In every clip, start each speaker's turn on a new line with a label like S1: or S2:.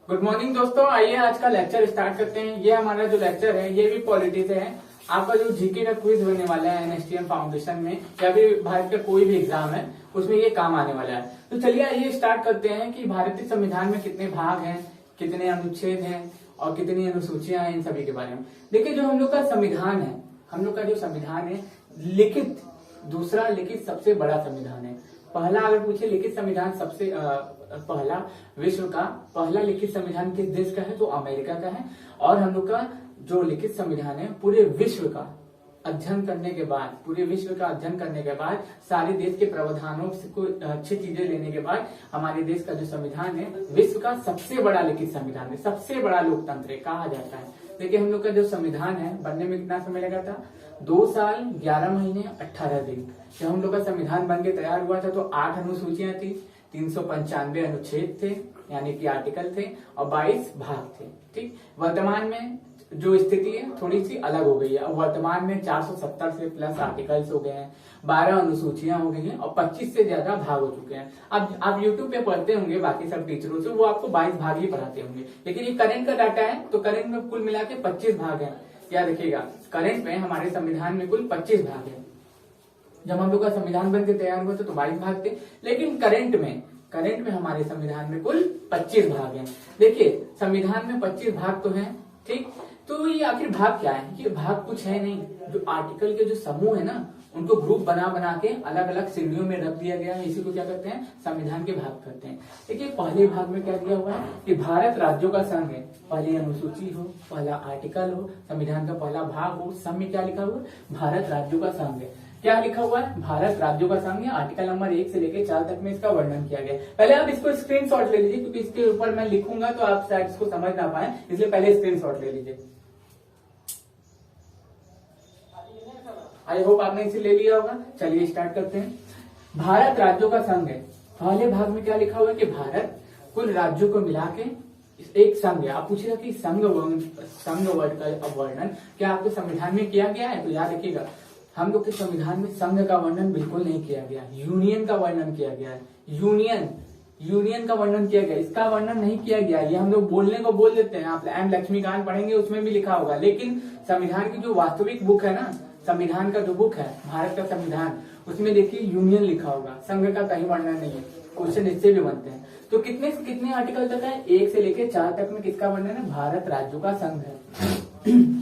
S1: Good morning दोस्तों, आइए आज का लेक्चर स्टार्ट करते हैं। ये हमारा जो लेक्चर है ये भी पॉलिटी से है। आपका जो जीके का क्विज होने वाला है एनएसटीएम फाउंडेशन में या फिर भारत का कोई भी एग्जाम है उसमें ये काम आने वाला है। तो चलिए आइए स्टार्ट करते हैं कि भारतीय संविधान में कितने भाग हैं, कितने अनुच्छेद हैं और कितनी अनुसूचियां हैं, इन सभी के बारे में। देखिए, जो हम लोग का संविधान है, हम लोग का जो संविधान है लिखित, दूसरा लिखित सबसे बड़ा संविधान है। पहला अगर पूछे लिखित संविधान सबसे पहला विश्व का पहला लिखित संविधान किस देश का है तो अमेरिका का है। और हम लोग का जो लिखित संविधान है पूरे विश्व का अध्ययन करने के बाद, पूरे विश्व का अध्ययन करने के बाद, सारे देश के प्रावधानों को अच्छी चीजें लेने के बाद हमारे देश का जो संविधान है विश्व का सबसे बड़ा लिखित संविधान है, सबसे बड़ा लोकतंत्र है कहा जाता है। देखिए, हम लोग का जो संविधान है बनने में कितना समय लगा था? 2 साल 11 महीने 18 दिन। जब हम लोग का संविधान बन के तैयार हुआ था तो 8 अनुसूचियां थी, 395 अनुच्छेद थे यानी कि आर्टिकल थे और 22 भाग थे। ठीक, वर्तमान में जो स्थिति है थोड़ी सी अलग हो गई है। अब वर्तमान में 470 से प्लस आर्टिकल्स हो गए हैं, 12 अनुसूचियां हो गई हैं और 25 से ज्यादा भाग हो चुके हैं। अब आप यूट्यूब पे पढ़ते होंगे बाकी सब टीचरों से, वो आपको 22 भाग ही पढ़ाते होंगे, लेकिन ये करंट का डाटा है तो करंट में कुल मिला के 25 भाग है। क्या देखिएगा, करंट में हमारे संविधान में कुल 25 भाग है। जब हम लोग का संविधान बन के तैयार हुआ था तो 22 भाग थे, लेकिन करंट में हमारे संविधान में कुल 25 भाग हैं। देखिए, संविधान में 25 भाग तो हैं, ठीक, तो ये आखिर भाग क्या है? ये भाग कुछ है नहीं, जो आर्टिकल के जो समूह है ना उनको ग्रुप बना बना के अलग अलग श्रेणियों में रख दिया गया है। इसी को क्या करते हैं? संविधान के भाग करते हैं। देखिए, पहले भाग में क्या दिया हुआ है कि भारत राज्यों का संघ है। पहली अनुसूची हो, पहला आर्टिकल हो, संविधान का पहला भाग हो, सब में क्या लिखा हुआ है? भारत राज्यों का संघ है। क्या लिखा हुआ है? भारत राज्यों का संघ है। आर्टिकल नंबर 1 से लेकर 4 तक में इसका वर्णन किया गया है। पहले आप इसको स्क्रीनशॉट ले लीजिए, क्योंकि इसके ऊपर मैं लिखूंगा तो आप शायद इसको समझ ना पाए, इसलिए पहले स्क्रीनशॉट ले लीजिए। आई होप आपने इसे ले लिया होगा। चलिए स्टार्ट करते हैं। भारत राज्यों का संघ है। पहले भाग में क्या लिखा हुआ है कि भारत कुल राज्यों को मिला के एक संघ है। आप पूछिएगा कि संघ वर्ड का वर्णन क्या आपके संविधान में किया गया है? तो याद रखिएगा, हम लोग के संविधान में संघ का वर्णन बिल्कुल नहीं किया गया, यूनियन का वर्णन किया गया है। यूनियन का वर्णन किया गया, इसका वर्णन नहीं किया गया। ये हम लोग बोलने को बोल देते हैं, आप एम लक्ष्मीकांत पढ़ेंगे उसमें भी लिखा होगा, लेकिन संविधान की जो वास्तविक बुक है ना, संविधान का जो बुक है भारत का संविधान, उसमें देखिए यूनियन लिखा होगा, संघ का कहीं वर्णन नहीं है। क्वेश्चन इससे भी बनते हैं। तो कितने से कितने आर्टिकल तक है? 1 से लेकर 4 तक में किसका वर्णन है? भारत राज्यों का संघ है।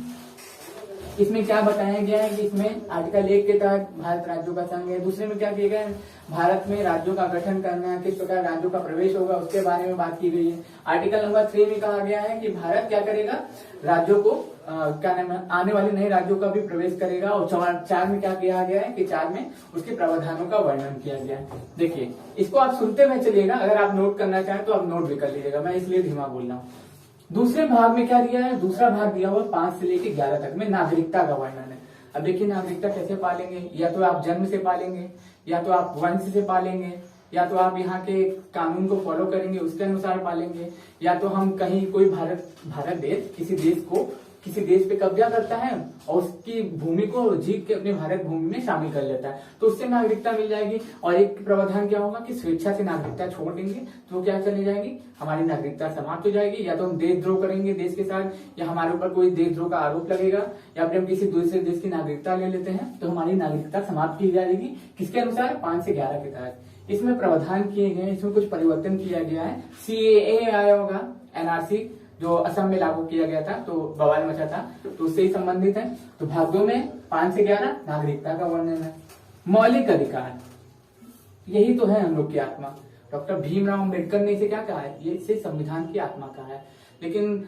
S1: इसमें क्या बताया गया है कि इसमें आर्टिकल 1 के तहत भारत राज्यों का संघ है। दूसरे में क्या किया गया है? भारत में राज्यों का गठन करना, किस प्रकार राज्यों का प्रवेश होगा उसके बारे में बात की गई है। आर्टिकल नंबर 3 में कहा गया है कि भारत क्या करेगा? राज्यों को क्या नाम है, आने वाले नए राज्यों का भी प्रवेश करेगा। और 4 में क्या किया गया है कि 4 में उसके प्रावधानों का वर्णन किया गया है। देखिए, इसको आप सुनते हुए चलिएगा, अगर आप नोट करना चाहें तो आप नोट भी कर लीजिएगा, मैं इसलिए धीमा बोल रहा हूँ। दूसरे भाग में क्या दिया है? दूसरा भाग दिया हुआ 5 से लेकर 11 तक में नागरिकता का वर्णन है। अब देखिए, नागरिकता कैसे पालेंगे? या तो आप जन्म से पालेंगे, या तो आप वंश से पालेंगे, या तो आप यहाँ के कानून को फॉलो करेंगे उसके अनुसार पालेंगे, या तो हम कहीं कोई भारत देश किसी देश पे कब्जा करता है और उसकी भूमि को जीत के अपने भारत भूमि में शामिल कर लेता है, तो उससे नागरिकता मिल जाएगी। और एक प्रावधान क्या होगा कि स्वेच्छा से नागरिकता छोड़ देंगे तो क्या चली जाएगी? हमारी नागरिकता समाप्त हो जाएगी। या तो हम देशद्रोह करेंगे देश के साथ, या हमारे ऊपर कोई देशद्रोह का आरोप लगेगा, या फिर हम किसी दूसरे देश की नागरिकता ले लेते हैं तो हमारी नागरिकता समाप्त की जाएगी। किसके अनुसार? 5 से 11 के तहत। इसमें प्रावधान किए गए, इसमें कुछ परिवर्तन किया गया है। CAA आया होगा, NRC जो असम में लागू किया गया था तो बवाल मचा था, तो उससे ही संबंधित है। तो भाग 2 में 5 से 11 नागरिकता का वर्णन है। मौलिक अधिकार, यही तो है हम लोग की आत्मा। डॉक्टर भीमराव अम्बेडकर ने इसे क्या कहा है? ये इसे संविधान की आत्मा कहा है। लेकिन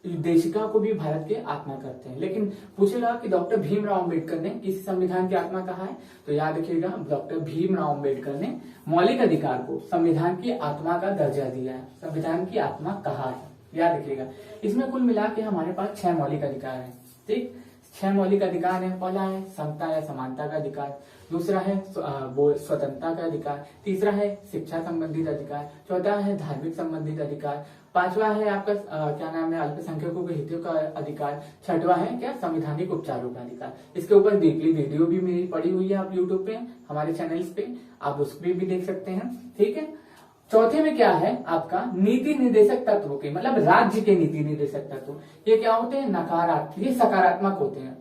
S1: देशिका को भी भारत के आत्मा करते हैं। लेकिन पूछेगा कि डॉक्टर भीमराव अम्बेडकर ने इस संविधान की आत्मा कहा है, तो याद रखिएगा, डॉक्टर भीमराव अम्बेडकर ने मौलिक अधिकार को संविधान की आत्मा का दर्जा दिया है, संविधान की आत्मा कहा है, याद रखिएगा। इसमें कुल मिला के हमारे पास 6 मौलिक अधिकार है। ठीक, 6 मौलिक अधिकार है। पहला है समता या समानता का अधिकार, दूसरा है स्वतंत्रता का अधिकार, तीसरा है शिक्षा संबंधित अधिकार, चौथा है धार्मिक संबंधित अधिकार, 5वां है आपका क्या नाम है अल्पसंख्यकों के हितों का अधिकार, 6वां है क्या संवैधानिक उपचारों का अधिकार। इसके ऊपर वीकली वीडियो भी मेरी पड़ी हुई है, आप यूट्यूब पे हमारे चैनल्स पे आप उस पर भी देख सकते हैं। ठीक है, चौथे में क्या है आपका नीति निर्देशक तत्व के, मतलब राज्य के नीति निर्देशक तत्व, ये क्या होते हैं, नकारात्मक, ये सकारात्मक होते हैं।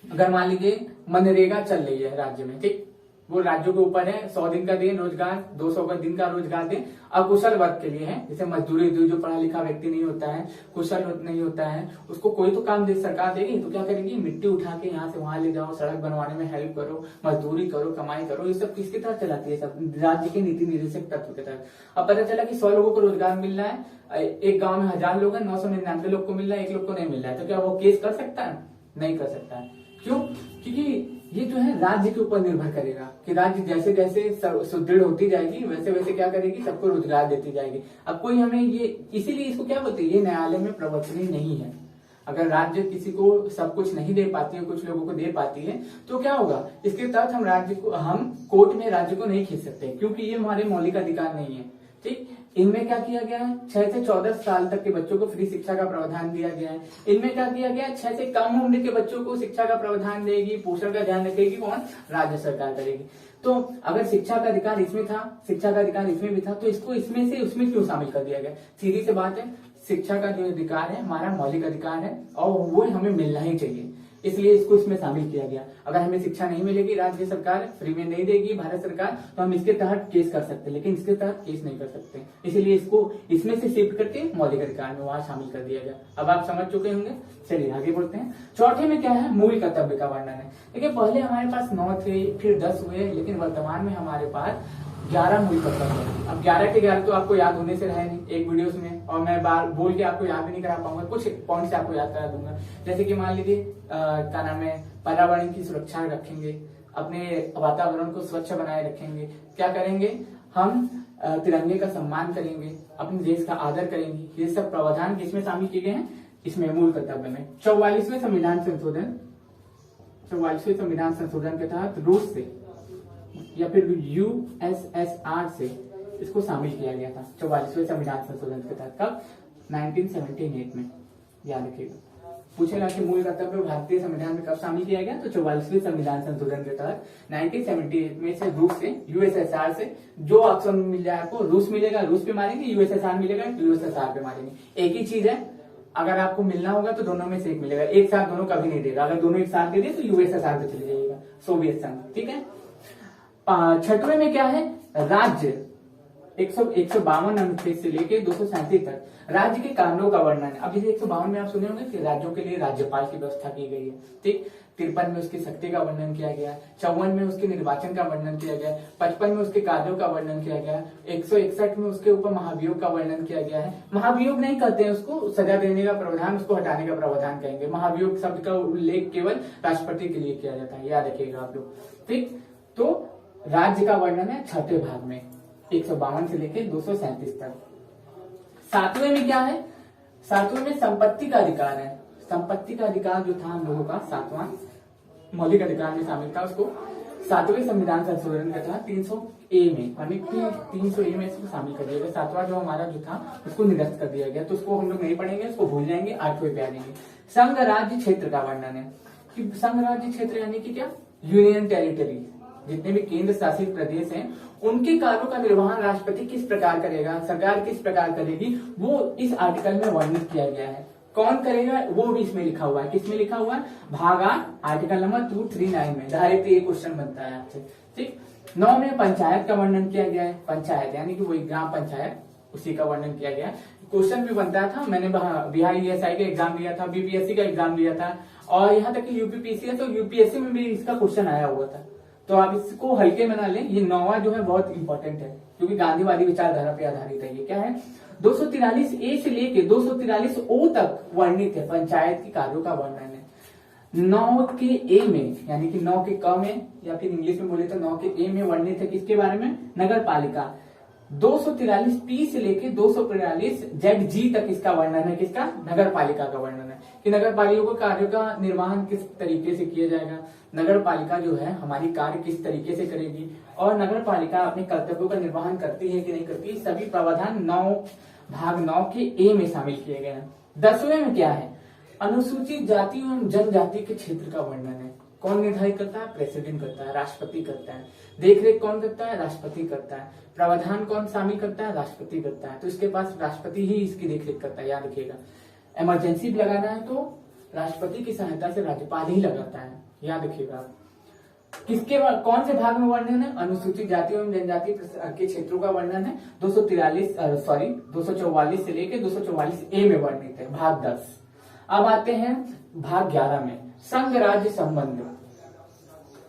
S1: अगर मान लीजिए मनरेगा चल रही है राज्य में, ठीक, वो राज्यों के ऊपर है, 100 दिन का दें रोजगार, 200 दिन का रोजगार दें, अकुशल वर्ग के लिए है, जैसे मजदूरी, जो पढ़ा लिखा व्यक्ति नहीं होता है, कुशल नहीं होता है, उसको कोई तो काम दे सरकार देगी, तो क्या करेगी, मिट्टी उठा के यहाँ से वहां ले जाओ, सड़क बनवाने में हेल्प करो, मजदूरी करो, कमाई करो, ये सब किसके तहत चलाती है, सब राज्य के नीति निर्देशक तत्व के तहत। अब पता चला कि 100 लोगों को रोजगार मिल रहा है, एक गाँव में 1000 लोग हैं, 999 लोग को मिल रहा है, 1 लोग को नहीं मिल रहा है, तो क्या वो केस कर सकता है, नहीं कर सकता है। क्यों, क्योंकि ये जो है राज्य के ऊपर निर्भर करेगा कि राज्य जैसे जैसे सुदृढ़ होती जाएगी वैसे वैसे क्या करेगी, सबको रोजगार देती जाएगी। अब कोई हमें ये, इसीलिए इसको क्या बोलते हैं, ये न्यायालय में प्रवर्तनीय नहीं है। अगर राज्य किसी को सब कुछ नहीं दे पाती है, कुछ लोगों को दे पाती है, तो क्या होगा, इसके तहत हम कोर्ट में राज्य को नहीं खींच सकते, क्योंकि ये हमारे मौलिक अधिकार नहीं है। ठीक, इनमें क्या किया गया है, 6 से 14 साल तक के बच्चों को फ्री शिक्षा का प्रावधान दिया गया है। इनमें क्या किया गया है, 6 से कम उम्र के बच्चों को शिक्षा का प्रावधान देगी, पोषण का ध्यान रखेगी कौन, राज्य सरकार करेगी। तो अगर शिक्षा का अधिकार इसमें था, शिक्षा का अधिकार इसमें भी था, तो इसको इसमें से उसमें क्यों शामिल कर दिया गया। सीधी सी बात है, शिक्षा का जो अधिकार है हमारा मौलिक अधिकार है और वो हमें मिलना ही चाहिए, इसलिए इसको इसमें शामिल किया गया। अगर हमें शिक्षा नहीं मिलेगी, राज्य सरकार फ्री में नहीं देगी, भारत सरकार, तो हम इसके तहत केस कर सकते हैं, लेकिन इसके तहत केस नहीं कर सकते, इसलिए इसको इसमें से शिफ्ट करके मौलिक अधिकार में वहां शामिल कर दिया गया। अब आप समझ चुके होंगे, चलिए आगे बढ़ते हैं। चौथे में क्या है, मूल कर्तव्य का वर्णन है। देखिए पहले हमारे पास 9 थे, फिर 10 हुए, लेकिन वर्तमान में हमारे पास 11 मूल कर्तव्य है। अब 11 के 11 तो आपको याद होने से रहे नहीं एक वीडियोस में, और मैं बार बोल के आपको याद भी नहीं करा पाऊंगा, कुछ पॉइंट से आपको याद करा दूंगा। जैसे कि मान लीजिए क्या नाम है, पर्यावरण की सुरक्षा रखेंगे, अपने वातावरण को स्वच्छ बनाए रखेंगे, क्या करेंगे हम, तिरंगे का सम्मान करेंगे, अपने देश का आदर करेंगे। ये सब प्रावधान किसमें शामिल किए गए हैं, इसमें मूल कर्तव्य में। 44वें संविधान संशोधन, 44वें संविधान संशोधन के तहत रूस से या फिर यूएसएसआर से इसको शामिल किया गया था। 44वें संविधान संशोधन के तहत, कब, 1978 में, याद रखिएगा। पूछेगा कि मूल कर्तव्य भारतीय संविधान में कब शामिल किया गया, तो 44वें संविधान संशोधन के तहत 1978 में से रूस से, यूएसएसआर से। जो ऑप्शन मिल जाए आपको, रूस मिलेगा रूस पे मारेंगे, यूएसएसआर मिलेगा यूएसएसआर पे मारेंगे, एक ही चीज है। अगर आपको मिलना होगा तो दोनों में से एक मिलेगा, एक साथ दोनों कभी नहीं देगा। अगर दोनों एक साथ दे दे तो यूएसएसआर पे चले जाइएगा, सोवियत संघ, ठीक है। 6वें में क्या है, राज्य 152 अनुच्छेद से लेके 237 तक राज्य के कानूनों का वर्णन है। अब जैसे 152 में आप सुने होंगे कि राज्यों के लिए राज्यपाल की व्यवस्था की गई है, ठीक। 53 में उसकी शक्ति का वर्णन किया गया, 54 में उसके निर्वाचन का वर्णन किया गया, 55 में उसके कार्यों का वर्णन किया गया, 161 में उसके ऊपर महाभियोग का वर्णन किया गया है। महाभियोग नहीं कहते हैं उसको, सजा देने का प्रावधान, उसको हटाने का प्रावधान कहेंगे। महाभियोग शब्द का उल्लेख केवल राष्ट्रपति के लिए किया जाता है, याद रखिएगा आप लोग, ठीक। तो राज्य का वर्णन है 6ठे भाग में, 152 से लेकर 237 तक। 7वें में क्या है, 7वें में संपत्ति का अधिकार है। संपत्ति का अधिकार जो था हम लोगों का 7वां मौलिक अधिकार में शामिल था, उसको 7वें संविधान संशोधन का था 300A में, यानी कि 300A में इसको शामिल कर दिया गया। 7वां जो हमारा जो था उसको निरस्त कर दिया गया, तो उसको हम लोग नहीं पढ़ेंगे, उसको भूल जाएंगे, 8वें पे आ जाएंगे। संघ राज्य क्षेत्र का वर्णन है कि संघ राज्य क्षेत्र यानी कि क्या, यूनियन टेरिटरी, जितने भी केंद्र शासित प्रदेश हैं उनके कार्यों का निर्वहन राष्ट्रपति किस प्रकार करेगा, सरकार किस प्रकार करेगी, वो इस आर्टिकल में वर्णित किया गया है। कौन करेगा वो भी इसमें लिखा हुआ है। किसमें लिखा हुआ है, भाग 8 आर्टिकल नंबर 239 में डायरेक्ट ये क्वेश्चन बनता है आपसे, ठीक। 9 में पंचायत का वर्णन किया गया है। पंचायत यानी कि वही ग्राम पंचायत, उसी का वर्णन किया गया है। क्वेश्चन भी बनता था, मैंने बिहार ईएसआई का एग्जाम दिया था, बीपीएससी का एग्जाम दिया था, और यहाँ तक कि यूपीपीएससी है, तो यूपीएससी में भी इसका क्वेश्चन आया हुआ था। तो आप इसको हल्के में ना लें, ये 9वां जो है बहुत इंपॉर्टेंट है, क्योंकि गांधीवादी विचारधारा पे आधारित है। ये क्या है, 243A से लेके 243O तक वर्णित है, पंचायत के कार्यों का वर्णन है। 9 के A में, यानी कि 9 के क में, या फिर इंग्लिश में बोले तो 9 के A में वर्णित है किसके बारे में, नगर पालिका। 243P से लेके 243ZG तक इसका वर्णन है, किसका, नगर पालिका का वर्णन है, कि नगर पालिका को कार्यों का निर्वहन किस तरीके से किया जाएगा, नगर पालिका जो है हमारी कार्य किस तरीके से करेगी, और नगर पालिका अपने कर्तव्यों का निर्वहन करती है कि नहीं करती, सभी प्रावधान भाग 9 के A में शामिल किए गए हैं। 10वें में क्या है, अनुसूचित जाति एवं जनजाति के क्षेत्र का वर्णन है। कौन निर्धारित करता है? प्रेसिडेंट करता है, राष्ट्रपति करता है। देखरेख कौन करता है? राष्ट्रपति करता है। प्रावधान कौन शामिल करता है? राष्ट्रपति करता है। तो इसके पास राष्ट्रपति ही इसकी देखरेख करता है, याद रखिएगा। इमरजेंसी भी लगाना है तो राष्ट्रपति की सहायता से राज्यपाल ही लगाता है, याद रखिएगा। किसके कौन से भाग में वर्णन है? अनुसूचित जाति एवं जनजाति के क्षेत्रों का वर्णन है। 244 से लेकर 244A में वर्णित है, भाग 10। अब आते हैं भाग 11 में, संघ राज्य संबंध।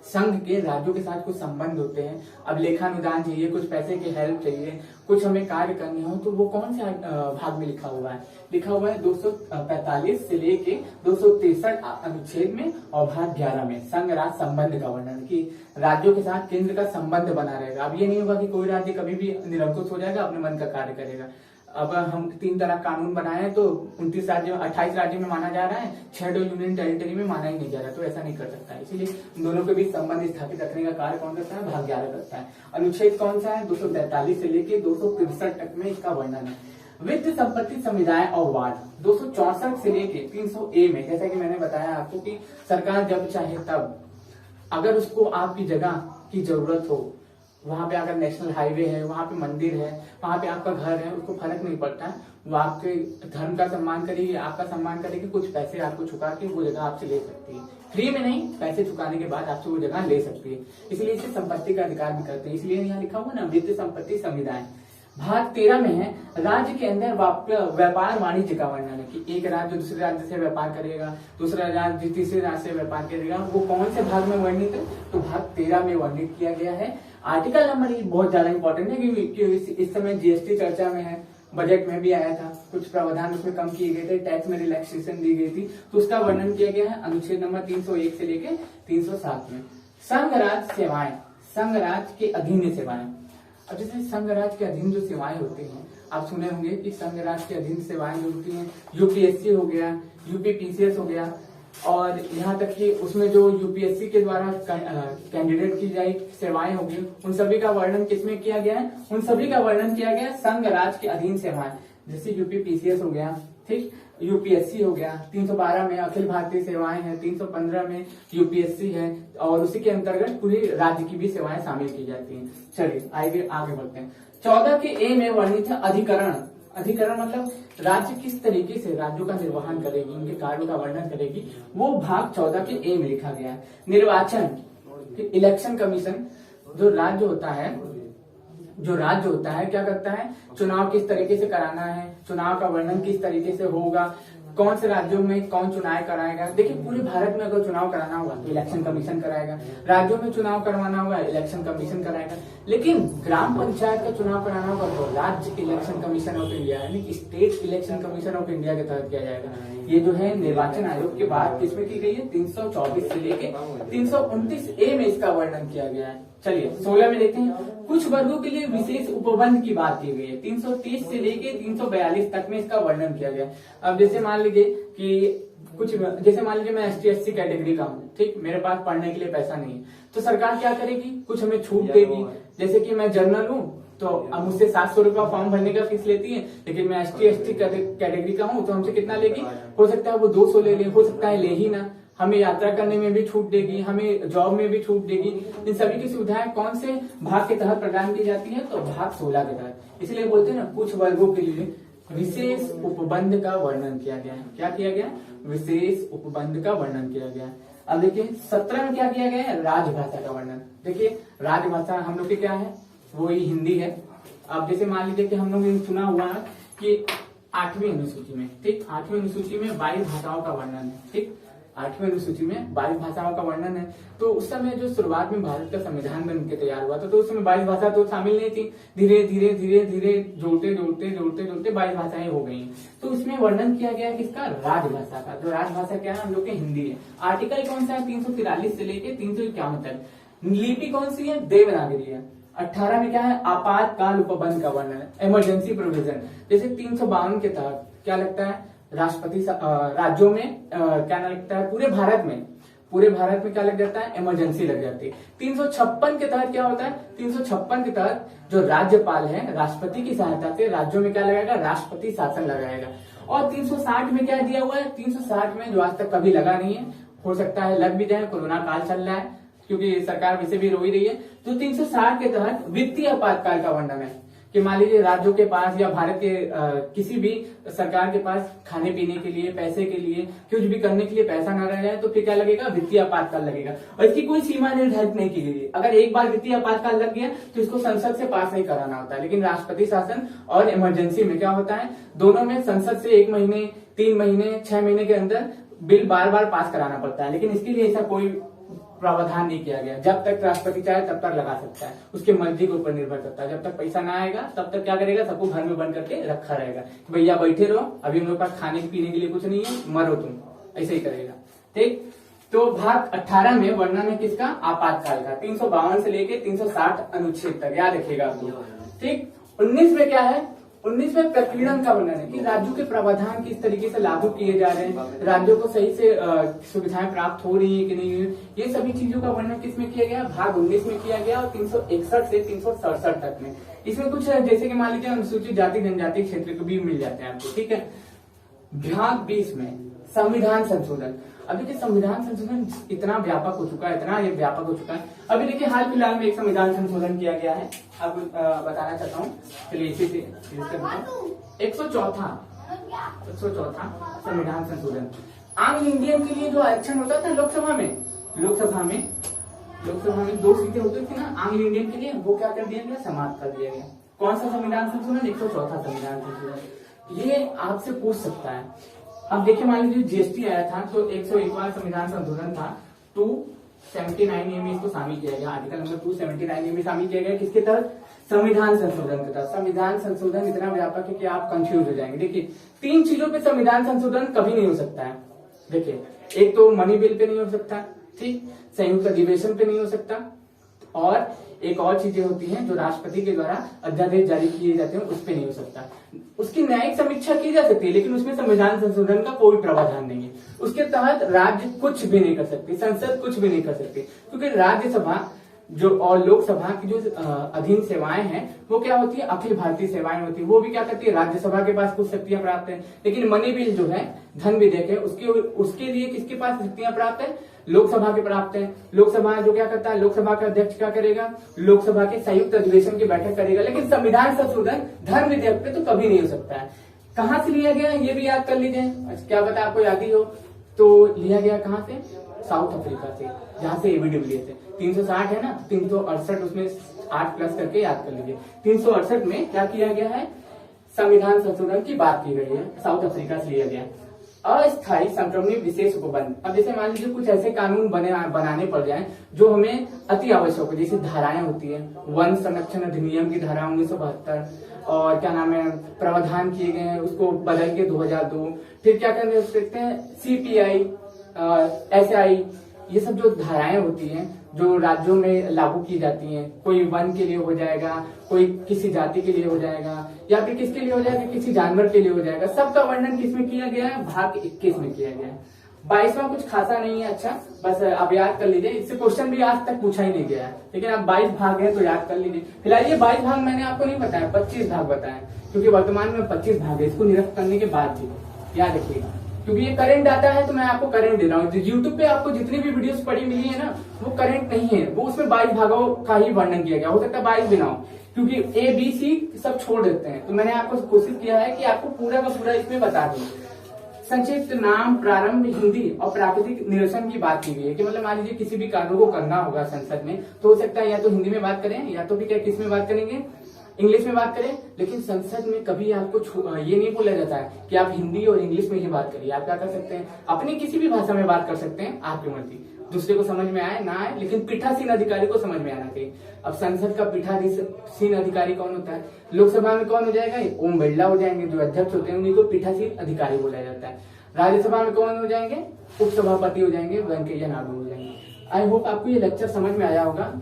S1: संघ के राज्यों के साथ कुछ संबंध होते हैं। अब लेखानुदान चाहिए, कुछ पैसे की हेल्प चाहिए, कुछ हमें कार्य करने हो, तो वो कौन से भाग में लिखा हुआ है? लिखा हुआ है 245 से लेके 263 अनुच्छेद में और भाग 11 में संघ राज्य संबंध का वर्णन, कि राज्यों के साथ केंद्र का संबंध बना रहेगा। अब ये नहीं होगा कि कोई राज्य कभी भी निरंकुश हो जाएगा, अपने मन का कार्य करेगा। अब हम 3 तरह कानून बनाए हैं, तो 28 राज्यों में माना जा रहा है, 6 यूनियन टेरिटरी में माना ही नहीं जा रहा, तो ऐसा नहीं कर सकता है। इसीलिए दोनों के बीच संबंध स्थापित रखने का कार्य कौन करता है? भाग 11 करता है। अनुच्छेद कौन सा है? 243 से लेके 263 तक में इसका वर्णन है। वित्त, संपत्ति, समुदाय और वार्ड 264 से लेके 300A में, जैसा कि मैंने बताया आपको कि सरकार जब चाहे तब, अगर उसको आपकी जगह की जरूरत हो, वहां पे अगर नेशनल हाईवे है, वहां पे मंदिर है, वहां पे आपका घर है, उसको फर्क नहीं पड़ता है, वो आपके धर्म का सम्मान करेगी, आपका सम्मान करेगी, कुछ पैसे आपको चुका के वो जगह आपसे ले सकती है। फ्री में नहीं, पैसे चुकाने के बाद आपसे वो जगह ले सकती है। इसलिए इसे संपत्ति का अधिकार भी करते हैं। इसलिए यहाँ लिखा हुआ ना, वित्त, संपत्ति, समुदाय। भाग 13 में है राज्य के अंदर व्यापार वाणिज्य का वर्णन है, कि एक राज्य दूसरे राज्य से व्यापार करेगा, दूसरा राज्य तीसरे राज्य से व्यापार करेगा। वो कौन से भाग में वर्णित है? तो भाग 13 में वर्णित किया गया है। आर्टिकल नंबर ये बहुत ज्यादा इंपॉर्टेंट है, क्योंकि इस समय जीएसटी चर्चा में है, बजट में भी आया था, कुछ प्रावधान उसमें कम किए गए थे, टैक्स में रिलैक्सेशन दी गई थी, तो उसका वर्णन किया गया है अनुच्छेद नंबर 301 से लेकर 307 में। संघ राज्य सेवाएं, संघ राज्य के अधीन सेवाएं। अब जैसे संघ राज्य के अधीन जो सेवाएं होती हैं, आप सुने होंगे कि संघ राज्य के अधीन सेवाएं जो होती हैं, यूपीएससी हो गया, यूपीपीसीएस हो गया, और यहाँ तक कि उसमें जो यूपीएससी के द्वारा कैंडिडेट की जाए सेवाएं होगी, उन सभी का वर्णन किसमें किया गया है? उन सभी का वर्णन किया गया है संघ राज्य के अधीन सेवाएं। जैसे यूपीपीसीएस हो गया, ठीक, यूपीएससी हो गया, 312 में अखिल भारतीय सेवाएं हैं, 315 में यूपीएससी है, और उसी के अंतर्गत पूरी राज्य की भी सेवाएं शामिल की जाती हैं। चलिए आगे बढ़ते हैं। 14 के ए में वर्णित है अधिकरण। अधिकरण मतलब राज्य किस तरीके से राज्यों का निर्वहन करेगी, उनके कार्यों का वर्णन करेगी, वो भाग 14 के ए में लिखा गया है। निर्वाचन, इलेक्शन कमीशन, जो राज्य होता है क्या करता है? चुनाव किस तरीके से कराना है, चुनाव का वर्णन किस तरीके से होगा, कौन से राज्यों में कौन चुनाव कराएगा। देखिए पूरे भारत में अगर चुनाव कराना होगा तो इलेक्शन कमीशन कराएगा, राज्यों में चुनाव करवाना होगा इलेक्शन कमीशन कराएगा, लेकिन ग्राम पंचायत का चुनाव कराना होगा तो राज्य इलेक्शन कमीशन ऑफ इंडिया यानी state election commission of India के तहत किया जाएगा। ये जो है निर्वाचन आयोग के बाद किसमें की गई है? 324 से लेके 329A में इसका वर्णन किया गया है। चलिए 16 में देखते हैं। कुछ वर्गों के लिए विशेष उपबंध की बात की गई है, 330 से लेके 342 तक में इसका वर्णन किया गया। अब जैसे मान लीजिए मैं ST/SC कैटेगरी का हूँ, ठीक, मेरे पास पढ़ने के लिए पैसा नहीं है, तो सरकार क्या करेगी? कुछ हमें छूट देगी। जैसे कि मैं जर्नल हूँ तो अब मुझसे 700 रुपया फॉर्म भरने का फीस लेती है, लेकिन मैं ST/SC कैटेगरी का हूँ तो हमसे कितना लेगी? हो सकता है वो 200 ले ले, हो सकता है ले ही ना। हमें यात्रा करने में भी छूट देगी, हमें जॉब में भी छूट देगी। इन सभी की सुविधाएं कौन से भाग के तहत प्रदान की जाती है? तो भाग 16 के तहत। इसलिए बोलते हैं ना, कुछ वर्गों के लिए विशेष उपबंध का वर्णन किया गया है। क्या किया गया? विशेष उपबंध का वर्णन किया गया है। अब देखिए 17 में क्या किया गया है? राजभाषा का वर्णन। देखिए राजभाषा हम लोग की क्या है? वो ही हिंदी है। अब जैसे मान लीजिए कि हम लोग ने सुना हुआ है कि 8वीं अनुसूची में, ठीक, 8वीं अनुसूची में 22 भाषाओं का वर्णन है, ठीक, 8वीं अनुसूची में 22 भाषाओं का वर्णन है। तो उस समय जो शुरुआत में भारत का संविधान बन के तैयार हुआ था, तो उस समय 22 भाषा तो शामिल नहीं थी। धीरे धीरे जोड़ते 22 भाषाएं हो गई। तो इसमें वर्णन किया गया किसका? राजभाषा का। जो राजभाषा क्या है? हम लोग की हिंदी है। आर्टिकल कौन सा है? 343 से लेके 351 तक। लिपि कौन सी है? देवनागरी है। 18 में क्या है? आपातकाल उपबंध का वर्णन है, इमरजेंसी प्रोविजन। जैसे 352 के तहत क्या लगता है? राष्ट्रपति राज्यों में क्या लगता है? पूरे भारत में क्या लग जाता है? इमरजेंसी लग जाती है। 356 के तहत क्या होता है? 356 के तहत जो राज्यपाल है राष्ट्रपति की सहायता से राज्यों में क्या लगाएगा? राष्ट्रपति शासन लगाएगा। और 360 में क्या दिया हुआ है? 360 में जो आज तक कभी लगा नहीं है, हो सकता है लग भी जाए, कोरोना काल चल रहा है क्योंकि सरकार वैसे भी रो ही रही है। तो 360 के तहत वित्तीय आपातकाल का वर्णन है कि मान लीजिए राज्यों के पास या भारत के किसी भी सरकार के पास खाने पीने के लिए, पैसे के लिए, कुछ भी करने के लिए पैसा न रह जाए तो फिर क्या लगेगा, वित्तीय आपातकाल लगेगा। और इसकी कोई सीमा निर्धारित नहीं की गई है। अगर एक बार वित्तीय आपातकाल लग गया तो इसको संसद से पास नहीं कराना होता है। लेकिन राष्ट्रपति शासन और इमरजेंसी में क्या होता है, दोनों में संसद से 1 महीने, 3 महीने, 6 महीने के अंदर बिल बार बार पास कराना पड़ता है। लेकिन इसके लिए ऐसा कोई प्रावधान नहीं किया गया। जब तक राष्ट्रपति चाहे तब तक लगा सकता है, उसके मर्जी के ऊपर निर्भर करता है। जब तक पैसा ना आएगा तब तक क्या करेगा, सबको घर में बंद करके रखा रहेगा, भैया बैठे रहो, अभी हम लोग पास खाने पीने के लिए कुछ नहीं है, मरो तुम, ऐसे ही करेगा। ठीक, तो भाग 18 में वर्णन है किसका, आपातकाल का, 352 से लेके 360 अनुच्छेद तक, याद रखिएगा आपको। ठीक, 19 में क्या है, 19 में प्रकीर्णन का वर्णन है कि राज्यों के प्रावधान किस तरीके से लागू किए जा रहे हैं, राज्यों को सही से सुविधाएं प्राप्त हो रही है कि नहीं, ये सभी चीजों का वर्णन किसमें किया गया, भाग 19 में किया गया और 361 से 367 तक में। इसमें कुछ जैसे कि मान लीजिए अनुसूचित जाति जनजाति क्षेत्र को भी मिल जाते हैं आपको। ठीक है, भाग 20 में संविधान संशोधन। अभी देखिए संविधान संशोधन इतना व्यापक हो चुका है, इतना ये व्यापक हो चुका है। अभी देखिए हाल फिलहाल में एक संविधान संशोधन किया गया है, आपको बताना चाहता हूँ, चलिए इसी से 104 संविधान संशोधन। आंग्ल इंडियन के लिए जो आरक्षण होता था लोकसभा में 2 सीटें होती थी ना आंग्ल इंडियन के लिए, वो क्या कर दिया गया, समाप्त कर दिया गया। कौन सा संविधान संशोधन, 104 संविधान संशोधन। ये आपसे पूछ सकता है। अब देखिए मान लीजिए जीएसटी आया था तो 101वां संविधान संशोधन था, 279 में इसको शामिल किया गया, आर्टिकल नंबर 279 में शामिल किया गया। किसके तहत, संविधान संशोधन के तहत। संविधान संशोधन इतना व्यापक है कि आप कंफ्यूज हो जाएंगे। देखिए 3 चीजों पे संविधान संशोधन कभी नहीं हो सकता है। देखिए, एक तो मनी बिल पे नहीं हो सकता, ठीक, संयुक्त अधिवेशन पे नहीं हो सकता, और एक और चीजें होती हैं जो राष्ट्रपति के द्वारा अध्यादेश जारी किए जाते हैं, उस पे नहीं हो सकता। उसकी न्यायिक समीक्षा की जा सकती है लेकिन उसमें संविधान संशोधन का कोई प्रावधान नहीं है। उसके तहत राज्य कुछ भी नहीं कर सकती, संसद कुछ भी नहीं कर सकती, क्योंकि राज्यसभा जो और लोकसभा की जो अधीन सेवाएं हैं वो क्या होती है, अखिल भारतीय सेवाएं होती है। वो भी क्या करती है, राज्यसभा के पास कुछ शक्तियां प्राप्त है। लेकिन मनी बिल जो है, धन विधेयक है, उसके लिए किसके पास शक्तियां प्राप्त है, लोकसभा के प्राप्त है। लोकसभा जो क्या करता है, लोकसभा का अध्यक्ष क्या करेगा, लोकसभा के संयुक्त अधिवेशन की बैठक करेगा। लेकिन संविधान संशोधन धन विधेयक पे तो कभी नहीं हो सकता है। कहाँ से लिया गया ये भी याद कर लीजिए, क्या पता आपको याद ही हो। तो लिया गया कहाँ से, साउथ अफ्रीका से, जहां से एबीडब्ल्यूएस है। 360 है ना, 368 उसमें 8 प्लस करके याद कर लीजिए। 368 में क्या किया गया है, संविधान संशोधन की बात की गई है, साउथ अफ्रीका से लिया गया। अस्थायी संक्रमणीय विशेष उपबंध। अब जैसे मान लीजिए कुछ ऐसे कानून बनाने पड़ जाए जो हमें अति आवश्यक हो, जैसे धाराएं होती है, वन संरक्षण अधिनियम की धारा 1972, और क्या नाम है, प्रावधान किए गए हैं उसको बदल के 2002। फिर क्या कर सकते हैं, सीपीआई, एसआई, ये सब जो धाराएं होती हैं जो राज्यों में लागू की जाती हैं, कोई वन के लिए हो जाएगा, कोई किसी जाति के लिए हो जाएगा, या फिर किसके लिए हो जाएगा, किसी जानवर के लिए हो जाएगा, सबका वर्णन किसमें किया गया है, भाग 21 में किया गया है। 22वां कुछ खासा नहीं है, अच्छा बस आप याद कर लीजिए, इससे क्वेश्चन भी आज तक पूछा ही नहीं गया है, लेकिन अब 22 भाग है तो याद कर लीजिए। फिलहाल ये 22 भाग मैंने आपको नहीं बताया, 25 भाग बताया, क्योंकि वर्तमान में 25 भाग है, इसको निरस्त करने के बाद भी याद रखिएगा, क्योंकि ये करंट आता है तो मैं आपको करंट दे रहा हूँ। यूट्यूब पे आपको जितनी भी वीडियोस पड़ी मिली है ना, वो करंट नहीं है, वो उसमें 22 भागों का ही वर्णन किया गया। हो सकता है 22 भी ना हो, क्योंकि ए बी सी सब छोड़ देते हैं, तो मैंने आपको कोशिश किया है कि आपको पूरा का पूरा इसमें बता दूं। संक्षिप्त नाम, प्रारंभ, हिंदी और प्राकृतिक निरसन की बात की गई है कि मतलब मान लीजिए किसी भी कानून को करना होगा संसद में, तो हो सकता है या तो हिंदी में बात करें या तो भी क्या किस में बात करेंगे, इंग्लिश में बात करें। लेकिन संसद में कभी आपको ये नहीं बोला जाता है कि आप हिंदी और इंग्लिश में ही बात करिए। आप क्या कर सकते हैं, अपनी किसी भी भाषा में बात कर सकते हैं, आपकी मर्जी, दूसरे को समझ में आए ना आए, लेकिन पीठासीन अधिकारी को समझ में आना चाहिए। अब संसद का पीठासीन अधिकारी कौन होता है, लोकसभा में कौन हो जाएगा, ओम बिरला हो जाएंगे, जो अध्यक्ष होते हैं उन्हीं को पीठासीन अधिकारी बोला जाता है। राज्यसभा में कौन हो जाएंगे, उपसभापति हो जाएंगे, वेंकैया नायडू हो जाएंगे। आई होप आपको ये लेक्चर समझ में आया होगा।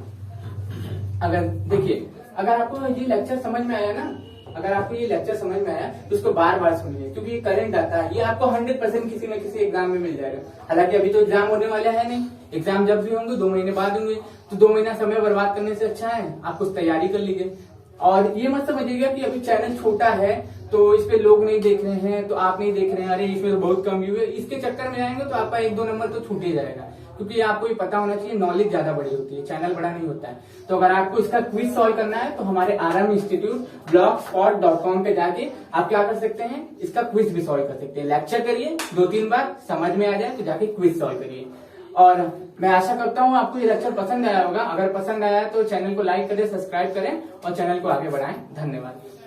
S1: अगर देखिए, अगर आपको ये लेक्चर समझ में आया ना, अगर आपको ये लेक्चर समझ में आया तो उसको बार बार सुनिए, क्योंकि ये करंट आता है, ये आपको 100% किसी न किसी एग्जाम में मिल जाएगा। हालांकि अभी तो एग्जाम होने वाला है नहीं, एग्जाम जब भी होंगे 2 महीने बाद होंगे, तो 2 महीना समय बर्बाद करने से अच्छा है आप कुछ तैयारी कर लीजिए। और ये मत समझिएगा कि अभी चैनल छोटा है तो इस पे लोग नहीं देख रहे हैं, तो आप नहीं देख रहे हैं, अरे इसमें तो बहुत कम व्यू है, इसके चक्कर में आएंगे तो आपका 1-2 नंबर तो छूट ही जाएगा। क्योंकि आपको ये पता होना चाहिए, नॉलेज ज्यादा बड़ी होती है, चैनल बड़ा नहीं होता है। तो अगर आपको इसका क्विज सॉल्व करना है तो हमारे RM इंस्टीट्यूट blogspot.com पे जाके आप क्या कर सकते हैं, इसका क्विज भी सॉल्व कर सकते हैं। लेक्चर करिए 2-3 बार, समझ में आ जाए तो जाके क्विज सॉल्व करिए। और मैं आशा करता हूँ आपको ये लेक्चर पसंद आया होगा। अगर पसंद आया तो चैनल को लाइक करें, सब्सक्राइब करें और चैनल को आगे बढ़ाएं। धन्यवाद।